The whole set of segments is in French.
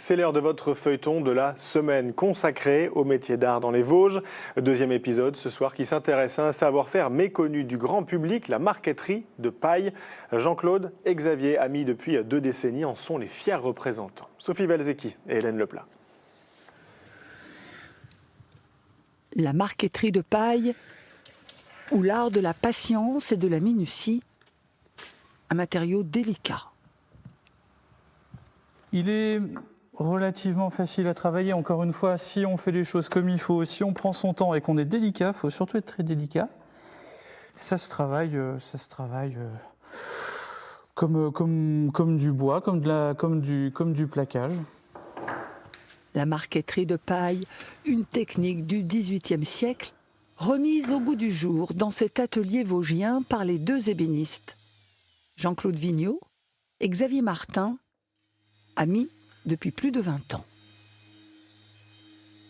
C'est l'heure de votre feuilleton de la semaine consacré au métier d'art dans les Vosges. Deuxième épisode ce soir qui s'intéresse à un savoir-faire méconnu du grand public, la marqueterie de paille. Jean-Claude et Xavier, amis depuis 2 décennies, en sont les fiers représentants. Sophie Valzecchi et Hélène Leplat. La marqueterie de paille, ou l'art de la patience et de la minutie, un matériau délicat. Il est relativement facile à travailler. Encore une fois, si on fait les choses comme il faut, si on prend son temps et qu'on est délicat, il faut surtout être très délicat. Ça se travaille comme du bois, comme du plaquage. La marqueterie de paille, une technique du XVIIIe siècle, remise au goût du jour dans cet atelier vosgien par les 2 ébénistes, Jean-Claude Vigneault et Xavier Martin, amis depuis plus de 20 ans.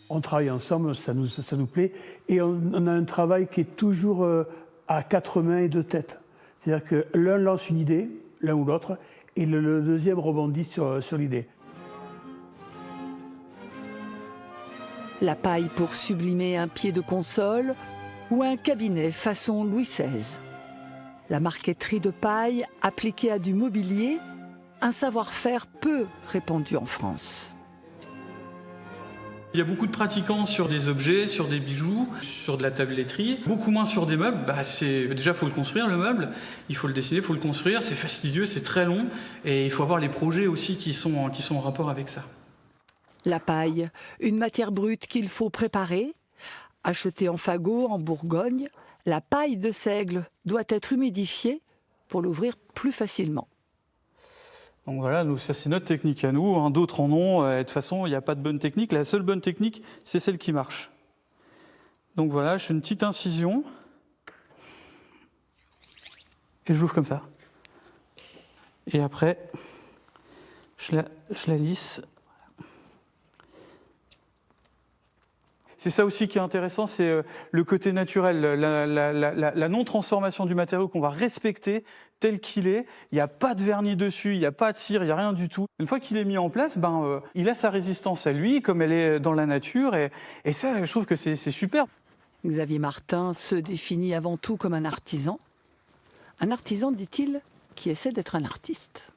On travaille ensemble, ça nous plaît, et on a un travail qui est toujours à 4 mains et 2 têtes. C'est-à-dire que l'un lance une idée, l'un ou l'autre, et le deuxième rebondit sur l'idée. La paille pour sublimer un pied de console ou un cabinet façon Louis XVI. La marqueterie de paille appliquée à du mobilier, un savoir-faire peu répandu en France. Il y a beaucoup de pratiquants sur des objets, sur des bijoux, sur de la tabletterie, beaucoup moins sur des meubles. Déjà, il faut le construire, le meuble, il faut le dessiner, il faut le construire, c'est fastidieux, c'est très long, et il faut avoir les projets aussi qui sont en rapport avec ça. La paille, une matière brute qu'il faut préparer. Achetée en fagot en Bourgogne, la paille de seigle doit être humidifiée pour l'ouvrir plus facilement. Donc voilà, ça c'est notre technique à nous, d'autres en ont. De toute façon, il n'y a pas de bonne technique. La seule bonne technique, c'est celle qui marche. Donc voilà, je fais une petite incision. Et je l'ouvre comme ça. Et après, je la lisse. C'est ça aussi qui est intéressant, c'est le côté naturel, la non-transformation du matériau qu'on va respecter tel qu'il est. Il n'y a pas de vernis dessus, il n'y a pas de cire, il n'y a rien du tout. Une fois qu'il est mis en place, il a sa résistance à lui, comme elle est dans la nature. Et ça, je trouve que c'est super. Xavier Martin se définit avant tout comme un artisan. Un artisan, dit-il, qui essaie d'être un artiste.